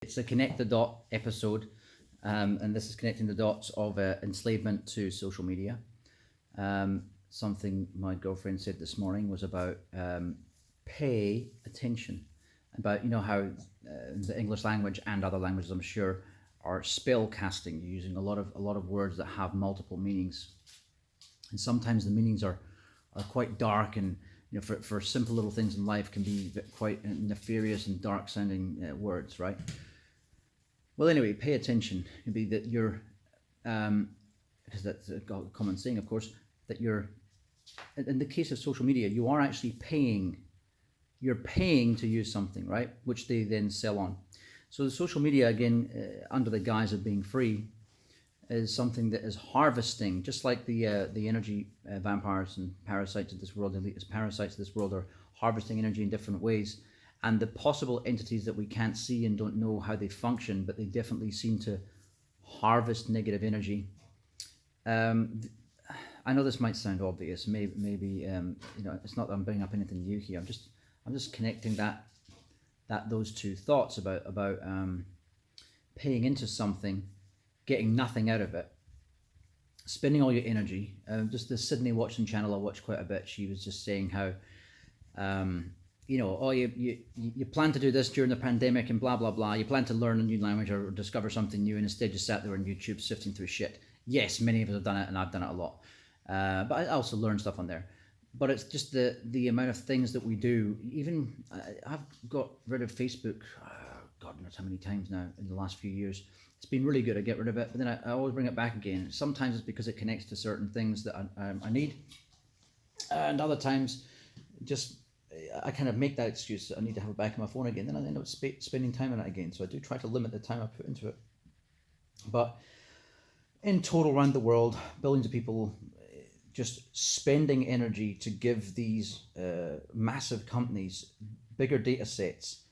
It's a connect the dot episode, and this is connecting the dots of enslavement to social media. Something my girlfriend said this morning was about pay attention, about how the English language and other languages, I'm sure, are spell casting. You're using a lot of words that have multiple meanings, and sometimes the meanings are quite dark, and for simple little things in life can be quite nefarious and dark sounding words, right? Well, anyway, pay attention. It'd be that you're, because that's a common saying, of course, that you're, in the case of social media, you are actually paying. You're paying to use something, right? Which they then sell on. So the social media, again, under the guise of being free, is something that is harvesting, just like the energy vampires and parasites of this world, the elitist parasites of this world are harvesting energy in different ways. And the possible entities that we can't see and don't know how they function, but they definitely seem to harvest negative energy. I know this might sound obvious. Maybe it's not that I'm bringing up anything new here. I'm just connecting those two thoughts about paying into something, getting nothing out of it, spending all your energy. Just the Sydney Watson channel I watch quite a bit. She was just saying how. You plan to do this during the pandemic and blah, blah, blah. You plan to learn a new language or discover something new, and instead you sat there on YouTube sifting through shit. Yes, many of us have done it, and I've done it a lot. But I also learn stuff on there. But it's just the amount of things that we do. Even I've got rid of Facebook, God knows how many times now in the last few years. It's been really good. I get rid of it, but then I always bring it back again. Sometimes it's because it connects to certain things that I need. And other times, just I kind of make that excuse that I need to have it back on my phone again, then I end up spending time on it again. So I do try to limit the time I put into it. But in total, around the world, billions of people just spending energy to give these massive companies bigger data sets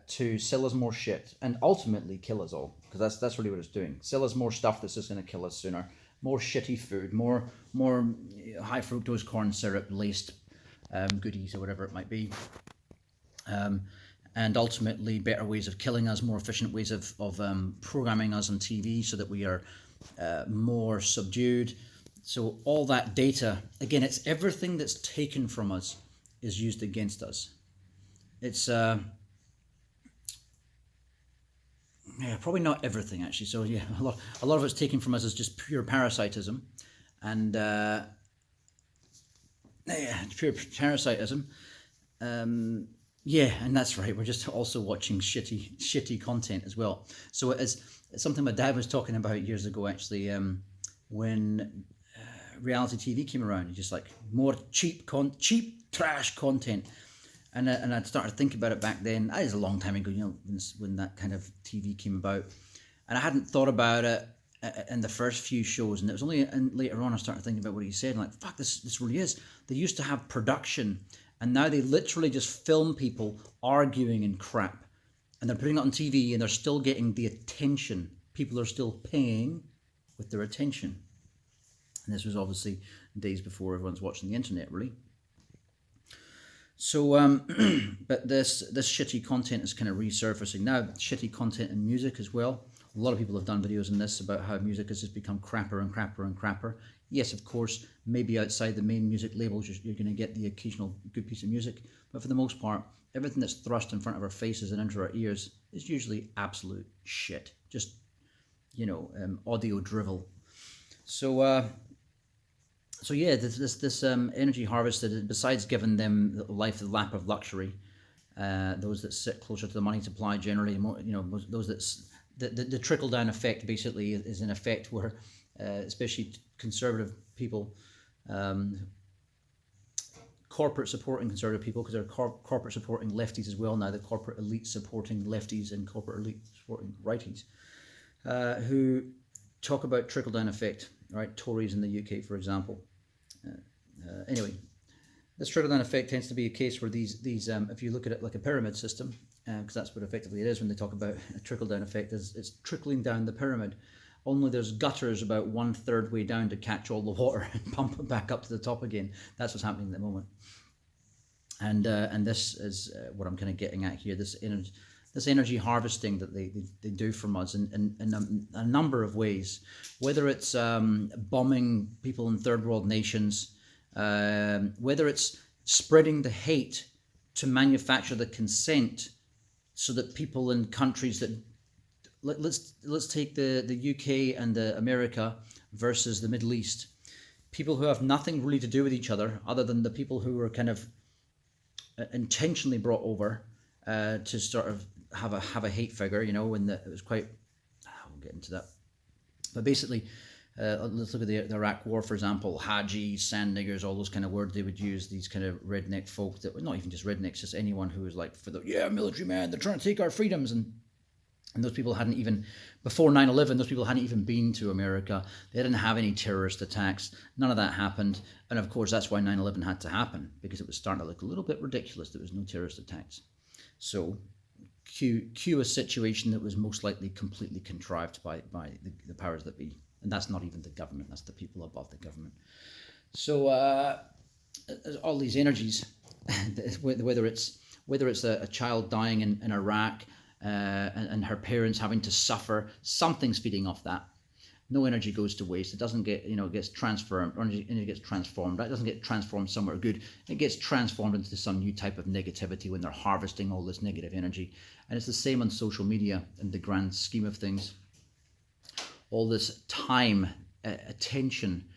to sell us more shit and ultimately kill us all, because that's really what it's doing. Sell us more stuff that's just going to kill us sooner. More shitty food, more high fructose corn syrup laced goodies or whatever it might be, and ultimately better ways of killing us, more efficient ways of programming us on TV so that we are more subdued. So all that data, again, it's everything that's taken from us is used against us. It's probably not everything actually. So yeah, a lot of it's taken from us is just pure parasitism, and pure parasitism. And that's right. We're just also watching shitty content as well. So it's something my dad was talking about years ago, actually, when reality TV came around. Just like more cheap trash content, and I started thinking about it back then. That is a long time ago, when that kind of TV came about, and I hadn't thought about it in the first few shows, and it was only later on I started thinking about what he said, and like, fuck, this really is. They used to have production, and now they literally just film people arguing and crap, and they're putting it on TV, and they're still getting the attention. People are still paying with their attention. And this was obviously days before everyone's watching the internet, really. So, but this shitty content is kind of resurfacing now. Shitty content in music as well. A lot of people have done videos on this about how music has just become crapper and crapper and crapper. Yes, of course, maybe outside the main music labels, you're going to get the occasional good piece of music. But for the most part, everything that's thrust in front of our faces and into our ears is usually absolute shit. Just, audio drivel. So yeah, this energy harvested, besides giving them the lap of luxury, those that sit closer to the money supply generally, more, those the trickle down effect basically is an effect where, especially conservative people, corporate supporting conservative people, because they're corporate supporting lefties as well now, the corporate elite supporting lefties and corporate elite supporting righties, who talk about trickle down effect, right? Tories in the UK, for example. Anyway, this trickle down effect tends to be a case where these if you look at it like a pyramid system, because that's what effectively it is when they talk about a trickle down effect, is it's trickling down the pyramid. Only there's gutters about 1/3 way down to catch all the water and pump it back up to the top again. That's what's happening at the moment. And this is what I'm kind of getting at here. This this energy harvesting that they do from us in a number of ways, whether it's bombing people in third world nations, whether it's spreading the hate to manufacture the consent so that people in countries that let's take the UK and the America versus the Middle East, people who have nothing really to do with each other than the people who were kind of intentionally brought over to sort of have a hate figure, you know, and it was quite. We'll get into that, but basically, let's look at the Iraq War, for example. Hajis, sand niggers, all those kind of words they would use. These kind of redneck folk that were not even just rednecks, just anyone who was like for the military man. They're trying to take our freedoms, and those people hadn't even, before 9/11, those people hadn't even been to America. They didn't have any terrorist attacks. None of that happened. And of course, that's why 9/11 had to happen, because it was starting to look a little bit ridiculous. There was no terrorist attacks. So cue a situation that was most likely completely contrived by the powers that be. And that's not even the government. That's the people above the government. So all these energies, whether it's a child dying in Iraq, and her parents having to suffer, something's feeding off that. No energy goes to waste. It doesn't get, gets transformed. Energy gets transformed. It doesn't get transformed somewhere good. It gets transformed into some new type of negativity when they're harvesting all this negative energy. And it's the same on social media in the grand scheme of things. All this time, attention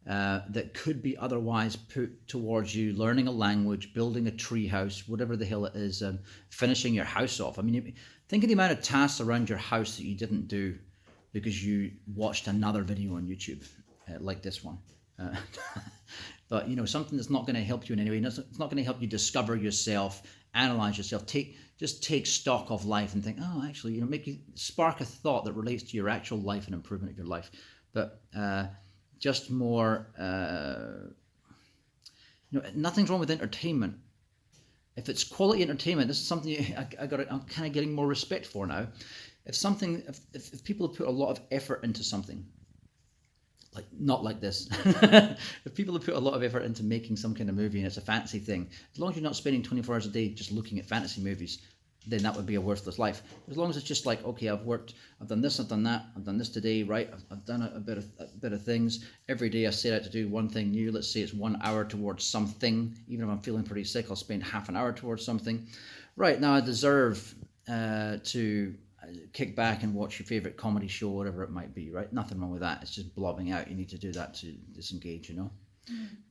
that could be otherwise put towards you learning a language, building a tree house, whatever the hell it is, finishing your house off. I mean, think of the amount of tasks around your house that you didn't do because you watched another video on YouTube like this one. But something that's not going to help you in any way. It's not going to help you discover yourself, analyze yourself. Just take stock of life and think, oh, actually, make you spark a thought that relates to your actual life and improvement of your life. But just more, nothing's wrong with entertainment. If it's quality entertainment, this is something I'm kind of getting more respect for now. If people have put a lot of effort into something, like not like this, if people have put a lot of effort into making some kind of movie and it's a fantasy thing, as long as you're not spending 24 hours a day just looking at fantasy movies, then that would be a worthless life. As long as it's just like, okay, I've done this, I've done that, I've done this today, right? I've done a bit of things. Every day I set out to do one thing new. Let's say it's 1 hour towards something. Even if I'm feeling pretty sick, I'll spend half an hour towards something. Right, now I deserve to kick back and watch your favorite comedy show, whatever it might be, right? Nothing wrong with that. It's just blobbing out. You need to do that to disengage,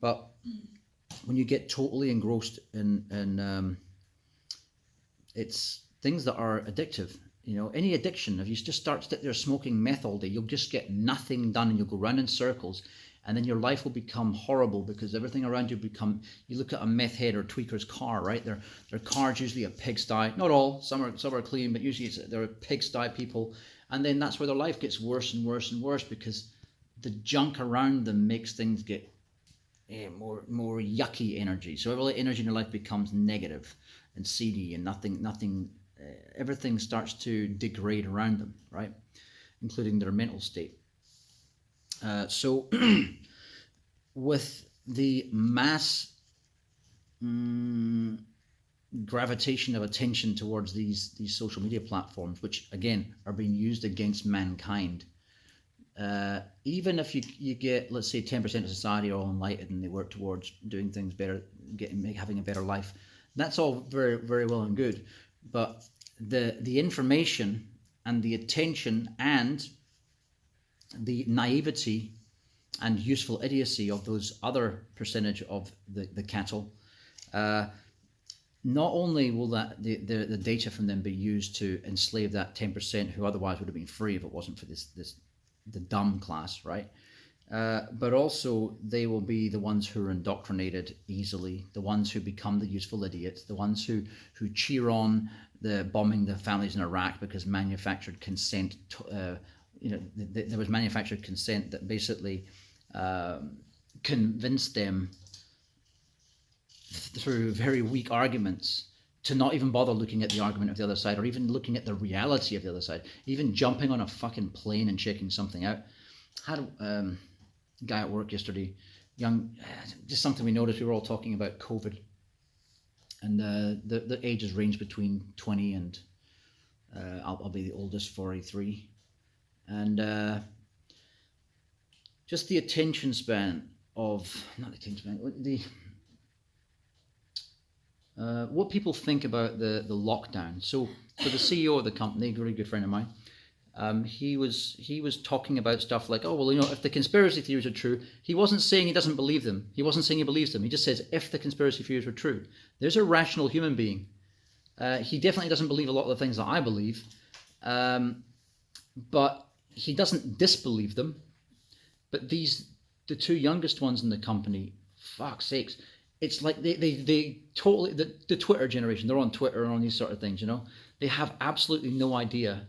But when you get totally engrossed in it's things that are addictive. Any addiction, if you just start sitting there smoking meth all day, you'll just get nothing done and you'll go round in circles, and then your life will become horrible because everything around you you look at a meth head or tweaker's car, right? Their car's usually a pigsty. Not all, some are clean, but usually they're pigsty people. And then that's where their life gets worse and worse and worse because the junk around them makes things get more yucky energy. So all the energy in your life becomes negative and seedy, and nothing everything starts to degrade around them, right? Including their mental state. So with the mass gravitation of attention towards these social media platforms, which again are being used against mankind, even if you get, let's say, 10% of society all enlightened and they work towards doing things better, having a better life, that's all very, very well and good. But the information and the attention and the naivety and useful idiocy of those other percentage of the cattle, not only will the data from them be used to enslave that 10% who otherwise would have been free if it wasn't for the dumb class, right? But also they will be the ones who are indoctrinated easily, the ones who become the useful idiots, the ones who cheer on the bombing the families in Iraq because manufactured consent. There was manufactured consent that basically convinced them through very weak arguments to not even bother looking at the argument of the other side, or even looking at the reality of the other side, even jumping on a fucking plane and checking something out. I had a guy at work yesterday, just something we noticed. We were all talking about COVID, and the ages range between 20 and I'll be the oldest, 43, and just the attention span of not the attention span, the what people think about the lockdown. So for the CEO of the company, a really good friend of mine, he was talking about stuff like, oh well, if the conspiracy theories are true, he wasn't saying he doesn't believe them. He wasn't saying he believes them. He just says if the conspiracy theories were true, there's a rational human being. He definitely doesn't believe a lot of the things that I believe, but he doesn't disbelieve them. But the two youngest ones in the company, fuck's sakes, it's like they totally, the Twitter generation, they're on Twitter and on these sort of things, they have absolutely no idea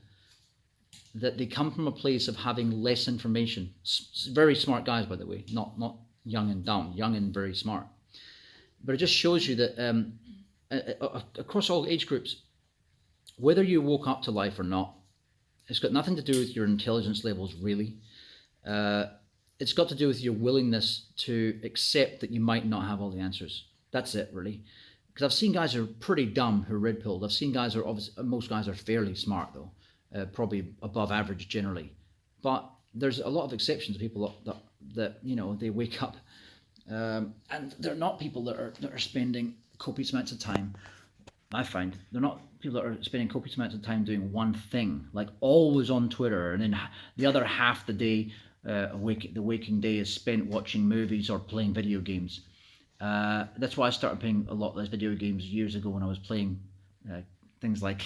that they come from a place of having less information. Very smart guys, by the way, not young and dumb, young and very smart. But it just shows you that across all age groups, whether you woke up to life or not, it's got nothing to do with your intelligence levels, really. It's got to do with your willingness to accept that you might not have all the answers. That's it, really. Because I've seen guys who are pretty dumb who are red pilled. I've seen guys who are most guys are fairly smart though, probably above average generally. But there's a lot of exceptions. People that they wake up, and they're not people that are spending copious amounts of time. I find they're not people that are spending copious amounts of time doing one thing, like always on Twitter, and then the other half the day. The waking day is spent watching movies or playing video games. That's why I started playing a lot less video games years ago when I was playing things like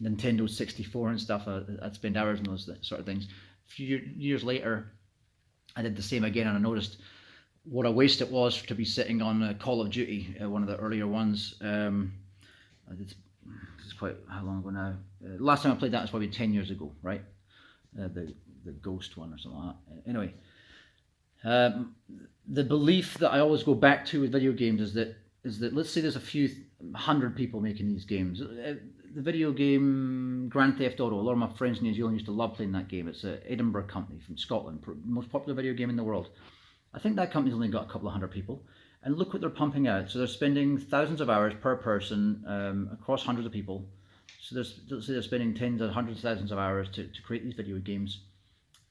Nintendo 64 and stuff. I'd spend hours on those sort of things. A few years later, I did the same again, and I noticed what a waste it was to be sitting on Call of Duty, one of the earlier ones. This is quite how long ago now. Last time I played that was probably 10 years ago, right? The Ghost one or something like that. Anyway, the belief that I always go back to with video games is that let's say there's a few hundred people making these games. The video game Grand Theft Auto, a lot of my friends in New Zealand used to love playing that game. It's an Edinburgh company from Scotland, most popular video game in the world. I think that company's only got a couple of hundred people, and look what they're pumping out. So they're spending thousands of hours per person across hundreds of people. So they're spending tens of hundreds of thousands of hours to create these video games.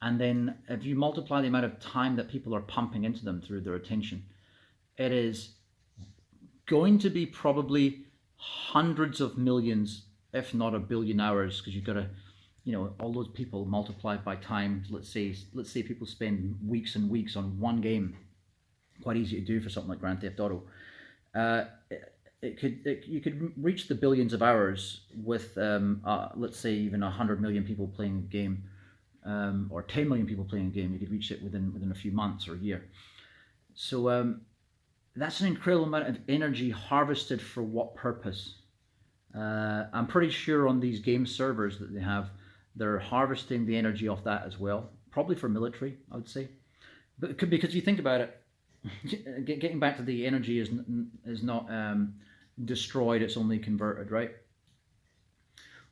And then if you multiply the amount of time that people are pumping into them through their attention, it is going to be probably hundreds of millions, if not a billion hours, because you've got to, all those people multiplied by time. Let's say people spend weeks and weeks on one game. Quite easy to do for something like Grand Theft Auto. You could reach the billions of hours with, let's say, even 100 million people playing a game. Or 10 million people playing a game, you could reach it within a few months or a year. So that's an incredible amount of energy harvested for what purpose? I'm pretty sure on these game servers that they have, they're harvesting the energy off that as well. Probably for military, I would say. But because you think about it, getting back to the energy is not destroyed, it's only converted, right?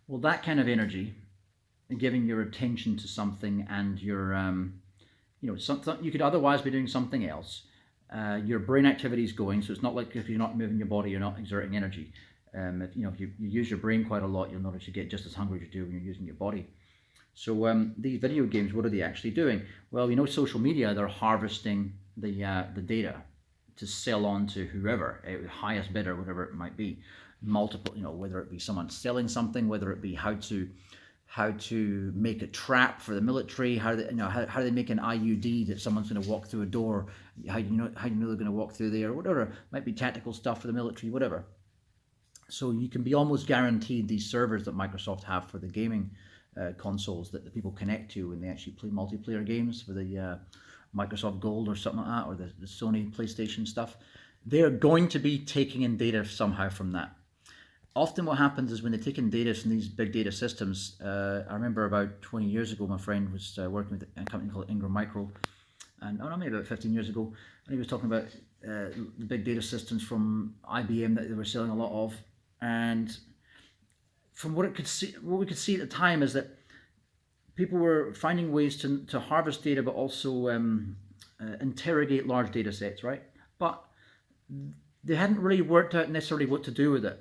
Well, that kind of energy, giving your attention to something, and your something you could otherwise be doing something else, your brain activity is going, so it's not like if you're not moving your body, you're not exerting energy. If you use your brain quite a lot, you'll notice you get just as hungry as you do when you're using your body. So these video games, what are they actually doing? Well, social media, they're harvesting the data to sell on to whoever, highest bidder, whatever it might be. Multiple, whether it be someone selling something, whether it be how to make a trap for the military, how do they make an IUD that someone's going to walk through a door, how you know they're going to walk through there, or whatever. It might be tactical stuff for the military, whatever. So you can be almost guaranteed these servers that Microsoft have for the gaming consoles that the people connect to when they actually play multiplayer games for the Microsoft Gold or something like that, or the Sony PlayStation stuff. They're going to be taking in data somehow from that. Often what happens is when they take in data from these big data systems, I remember about 20 years ago, my friend was working with a company called Ingram Micro, and maybe about 15 years ago, and he was talking about the big data systems from IBM that they were selling a lot of. And from what we could see at the time is that people were finding ways to harvest data, but also interrogate large data sets, right? But they hadn't really worked out necessarily what to do with it.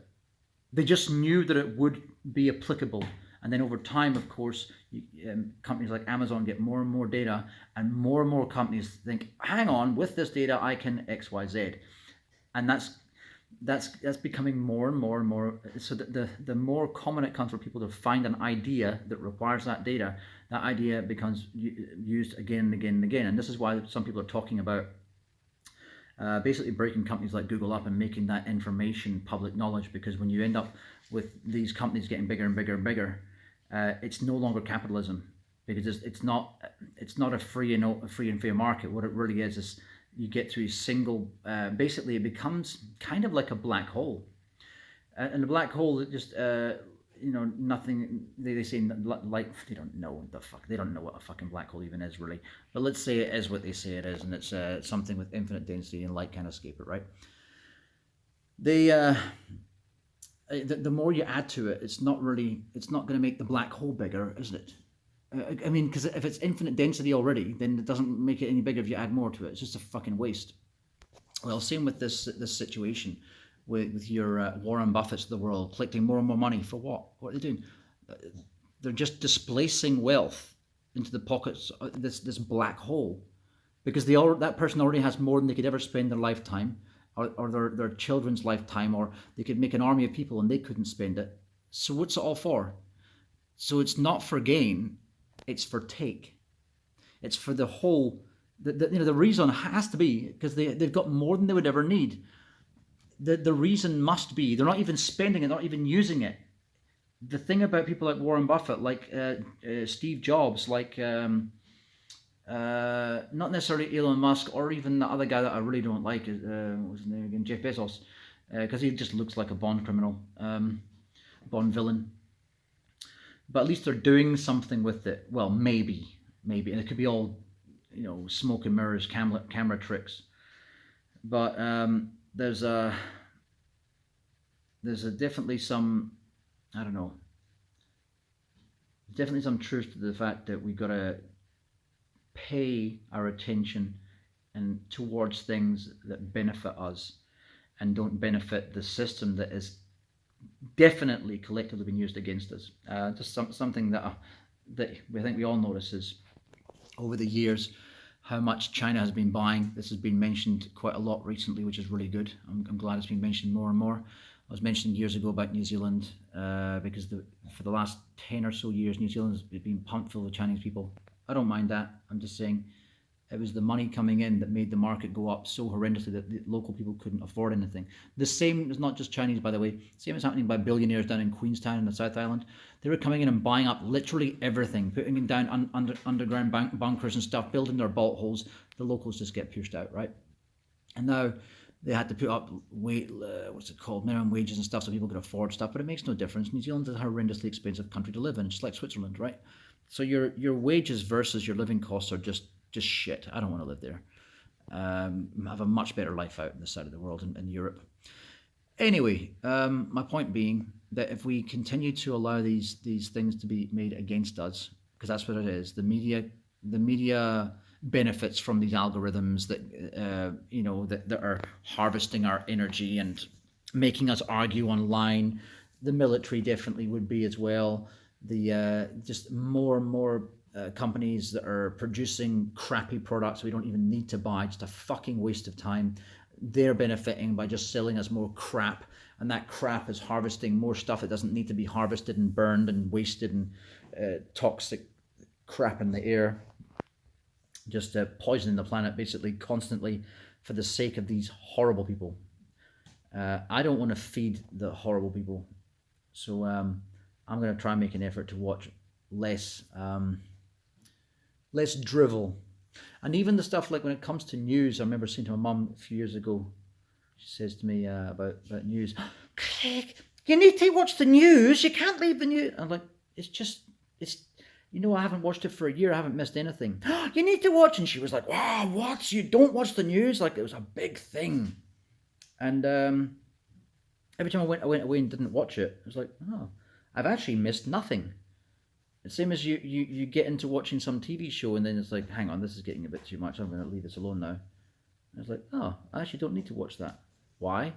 They just knew that it would be applicable, And then over time, of course, companies like Amazon get more and more data, and more companies think, hang on, with this data, I can X, Y, Z. And that's becoming more and more and more. So the more common it comes for people to find an idea that requires that data, that idea becomes used again and again and again. And this is why some people are talking about basically breaking companies like Google up and making that information public knowledge, because when you end up with these companies getting bigger and bigger and bigger, it's no longer capitalism, because it's not a free and fair market. What it really is you get to a single, basically it becomes kind of like a black hole. And the black hole, it just, nothing, they say, like, they don't know what the fuck, they don't know what a fucking black hole even is, really. But let's say it is what they say it is, and it's something with infinite density and light can't escape it, right? The more you add to it, it's not going to make the black hole bigger, is it? I mean, because if it's infinite density already, then it doesn't make it any bigger if you add more to it. It's just a fucking waste. Well, same with this situation with your Warren Buffetts of the world, collecting more and more money for what? What are they doing? They're just displacing wealth into the pockets of this black hole, because that person already has more than they could ever spend their lifetime, or their children's lifetime, or they could make an army of people and they couldn't spend it. So what's it all for? So it's not for gain. It's for take. It's for the whole. The reason has to be because they've got more than they would ever need. The reason must be they're not even spending it, not even using it. The thing about people like Warren Buffett, like Steve Jobs, like not necessarily Elon Musk, or even the other guy that I really don't like, what's his name again, Jeff Bezos, because he just looks like a Bond criminal, Bond villain. But at least they're doing something with it. Well, maybe, and it could be all, smoke and mirrors, camera tricks. But there's definitely some, I don't know, definitely some truth to the fact that we've got to pay our attention and towards things that benefit us and don't benefit the system that is definitely collectively been used against us. Just something that we think we all notice is over the years how much China has been buying. This has been mentioned quite a lot recently, which is really good. I'm glad it's been mentioned more and more. I was mentioning years ago about New Zealand because for the last 10 or so years, New Zealand has been pumped full of Chinese people. I don't mind that. I'm just saying it was the money coming in that made the market go up so horrendously that the local people couldn't afford anything. The same is not just Chinese, by the way. Same is happening by billionaires down in Queenstown in the South Island. They were coming in and buying up literally everything, putting in down underground bunkers and stuff, building their bolt holes. The locals just get pushed out, right? And now they had to put up minimum wages and stuff so people could afford stuff, but it makes no difference. New Zealand is a horrendously expensive country to live in, just like Switzerland, right? So your wages versus your living costs are just shit. I don't want to live there. I have a much better life out in this side of the world in Europe. Anyway, my point being that if we continue to allow these things to be made against us, because that's what it is, the media benefits from these algorithms that are harvesting our energy and making us argue online. The military definitely would be as well. The just more and more companies that are producing crappy products we don't even need to buy, just a fucking waste of time. They're benefiting by just selling us more crap, and that crap is harvesting more stuff that doesn't need to be harvested and burned and wasted, and toxic crap in the air, just poisoning the planet basically constantly for the sake of these horrible people. I don't want to feed the horrible people, so I'm going to try and make an effort to watch less drivel. And even the stuff like when it comes to news, I remember saying to my mum a few years ago, she says to me about news, Craig, you need to watch the news, you can't leave the news. I'm like, it's I haven't watched it for a year, I haven't missed anything. You need to watch. And she was like, wow, what, you don't watch the news? Like it was a big thing. And every time I went away and didn't watch it, I was like, oh, I've actually missed nothing. The same as you get into watching some TV show and then it's like, hang on, this is getting a bit too much, I'm going to leave this alone now. And it's like, oh, I actually don't need to watch that. Why?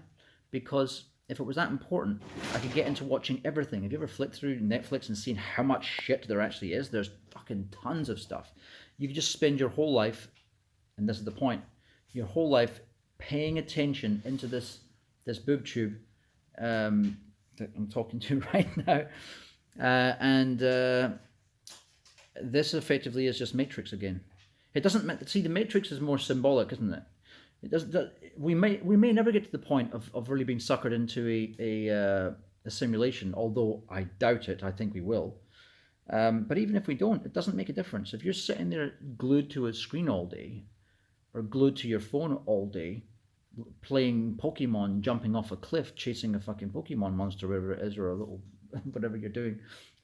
Because if it was that important, I could get into watching everything. Have you ever flicked through Netflix and seen how much shit there actually is? There's fucking tons of stuff. You could just spend your whole life, and this is the point, your whole life paying attention into this boob tube that I'm talking to right now, and this effectively is just Matrix again. It doesn't see the Matrix is more symbolic, isn't it? It doesn't. We may never get to the point of really being suckered into a simulation, although I doubt it. I think we will. But even if we don't, it doesn't make a difference. If you're sitting there glued to a screen all day, or glued to your phone all day, playing Pokemon, jumping off a cliff, chasing a fucking Pokemon monster, wherever it is, or a little whatever you're doing.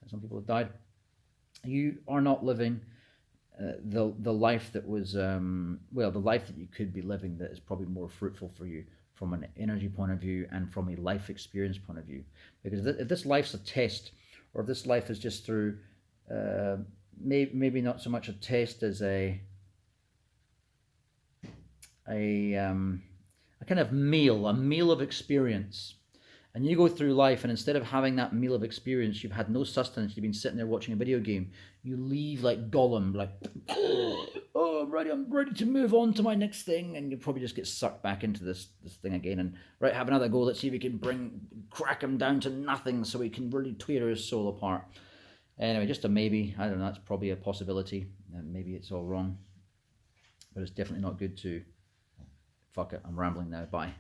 Some people have died. You are not living the life that was the life that you could be living, that is probably more fruitful for you from an energy point of view and from a life experience point of view. Because if this life's a test, or if this life is just through maybe not so much a test as a kind of meal of experience. And you go through life, and instead of having that meal of experience, you've had no sustenance, you've been sitting there watching a video game, you leave like Gollum, like, oh, I'm ready to move on to my next thing, and you probably just get sucked back into this thing again, and right, have another go, let's see if we can crack him down to nothing so we can really tear his soul apart. Anyway, just a maybe, I don't know, that's probably a possibility, maybe it's all wrong, but it's definitely not good to, fuck it, I'm rambling now, bye.